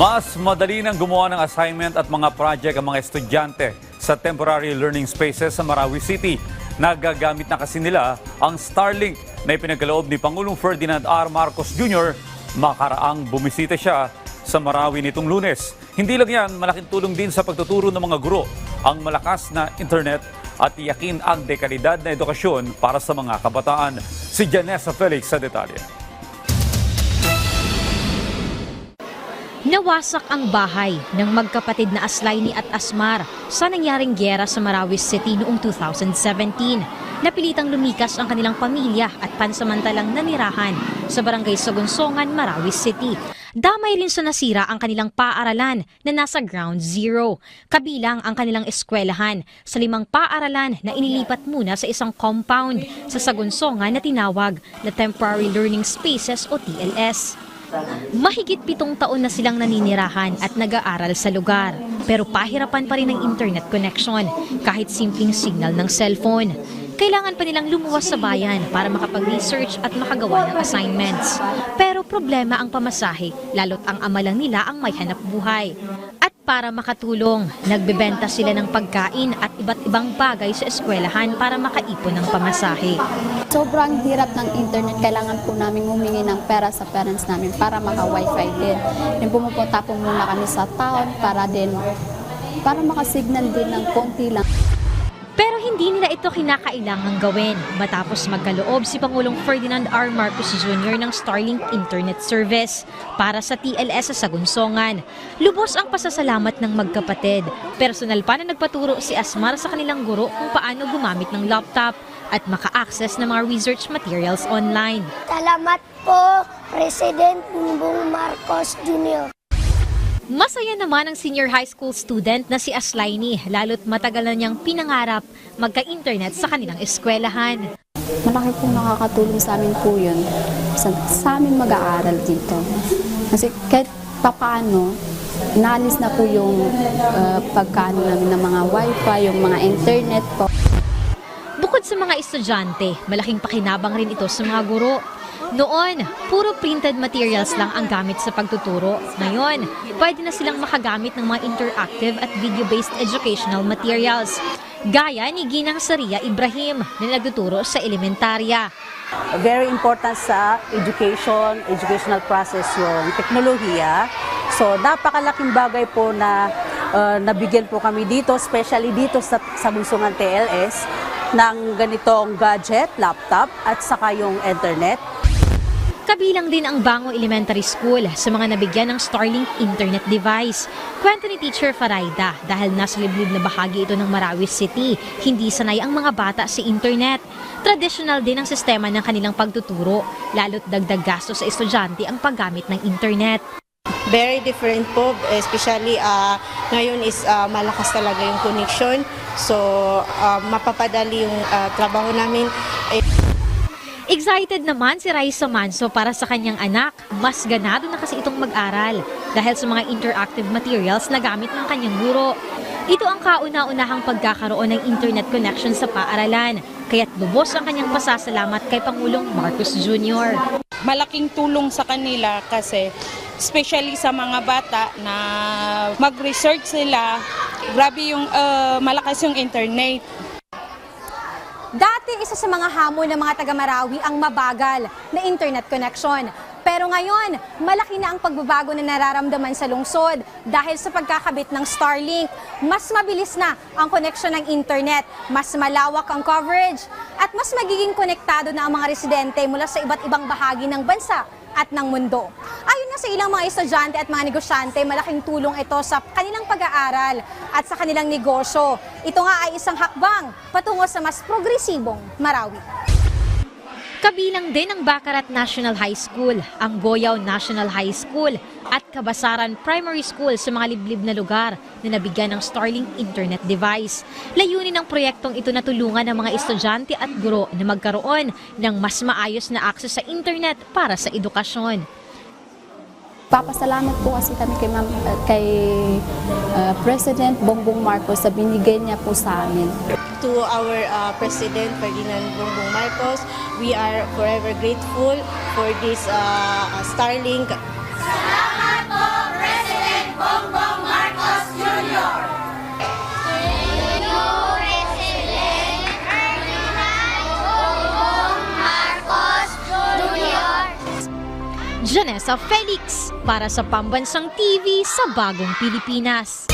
Mas madali nang gumawa ng assignment at mga project ang mga estudyante sa temporary learning spaces sa Marawi City. Nagagamit na kasi nila ang Starlink na ipinagkaloob ni Pangulong Ferdinand R. Marcos Jr. Makaraang bumisita siya sa Marawi nitong Lunes. Hindi lang yan, malaking tulong din sa pagtuturo ng mga guro ang malakas na internet at tiyakin ang dekalidad na edukasyon para sa mga kabataan. Si Janessa Felix sa detalye. Nawasak ang bahay ng magkapatid na Aslaini at Asmar sa nangyaring giyera sa Marawi City noong 2017. Napilitang lumikas ang kanilang pamilya at pansamantalang nanirahan sa barangay Sagunsongan, Marawi City. Damay rin sa nasira ang kanilang paaralan na nasa ground zero. Kabilang ang kanilang eskwelahan sa 5 paaralan na inilipat muna sa isang compound sa Sagunsongan na tinawag na Temporary Learning Spaces o TLS. Mahigit 7 taon na silang naninirahan at nag-aaral sa lugar. Pero pahirapan pa rin ang internet connection kahit simpleng signal ng cellphone. Kailangan pa nilang lumuwas sa bayan para makapag-research at makagawa ng assignments. Pero problema ang pamasahe, lalo't ang ama lang nila ang may hanap buhay. At para makatulong, nagbebenta sila ng pagkain at iba't ibang bagay sa eskwelahan para makaipon ng pamasahe. Sobrang hirap ng internet, kailangan po namin humingi ng pera sa parents namin para maka-wifi din. Pumupunta po muna kami sa town para makasignal din ng konti lang. Pero hindi nila ito kinakailangang gawin matapos magkaloob si Pangulong Ferdinand R. Marcos Jr. ng Starlink Internet Service para sa TLS sa Sagunsongan. Lubos ang pasasalamat ng magkapatid. Personal pa na nagpaturo si Asmar sa kanilang guro kung paano gumamit ng laptop at maka-access ng mga research materials online. Salamat po, President Bongbong Marcos Jr. Masaya naman ang senior high school student na si Aslaini, lalo't matagal na niyang pinangarap magka-internet sa kanilang eskwelahan. Malaki pong nakakatulong sa amin po yun, sa amin mag-aaral dito. Kasi kahit papaano, naalis na po yung pagkaano namin ng mga wifi, yung mga internet po. Bukod sa mga estudyante, malaking pakinabang rin ito sa mga guro. Noon, puro printed materials lang ang gamit sa pagtuturo. Ngayon, pwede na silang makagamit ng mga interactive at video-based educational materials. Gaya ni Ginang Saria Ibrahim na nagtuturo sa elementarya. Very important sa educational process yung teknolohiya. So, napakalaking bagay po na nabigyan po kami dito, especially dito sa Sagunsongan TLS, ng ganitong gadget, laptop, at saka yung internet. Kabilang din ang Bango Elementary School sa mga nabigyan ng Starlink internet device. Kwento ni Teacher Faraida, dahil nasa liblib na bahagi ito ng Marawi City, hindi sanay ang mga bata sa internet. Traditional din ang sistema ng kanilang pagtuturo, lalo't dagdag gasto sa estudyante ang paggamit ng internet. Very different po, especially ngayon is malakas talaga yung connection. So mapapadali yung trabaho namin. Excited naman si Raisa Manso para sa kanyang anak. Mas ganado na kasi itong mag-aral dahil sa mga interactive materials na gamit ng kanyang guro. Ito ang kauna-unahang pagkakaroon ng internet connection sa paaralan. Kaya't lubos ang kanyang pasasalamat kay Pangulong Marcos Jr. Malaking tulong sa kanila kasi especially sa mga bata na mag-research sila, grabe yung malakas yung internet. Dati isa sa mga hamon ng mga taga-Marawi ang mabagal na internet connection. Pero ngayon, malaki na ang pagbabago na nararamdaman sa lungsod dahil sa pagkakabit ng Starlink. Mas mabilis na ang connection ng internet, mas malawak ang coverage, at mas magiging konektado na ang mga residente mula sa iba't ibang bahagi ng bansa at ng mundo. Ayon na sa ilang mga estudyante at mga negosyante, malaking tulong ito sa kanilang pag-aaral at sa kanilang negosyo. Ito nga ay isang hakbang patungo sa mas progresibong Marawi. Kabilang din ang Bacarat National High School, ang Goyaw National High School at Kabasaran Primary School sa mga liblib na lugar na nabigyan ng Starlink internet device. Layunin ng proyektong ito na tulungan ng mga estudyante at guro na magkaroon ng mas maayos na access sa internet para sa edukasyon. Papasalamat po kasi kami kay President Bongbong Marcos sa binigay niya po sa amin. To our President Ferdinand Bongbong Marcos, we are forever grateful for this Starlink. Salamat po, President! Janessa Felix para sa Pambansang TV sa Bagong Pilipinas.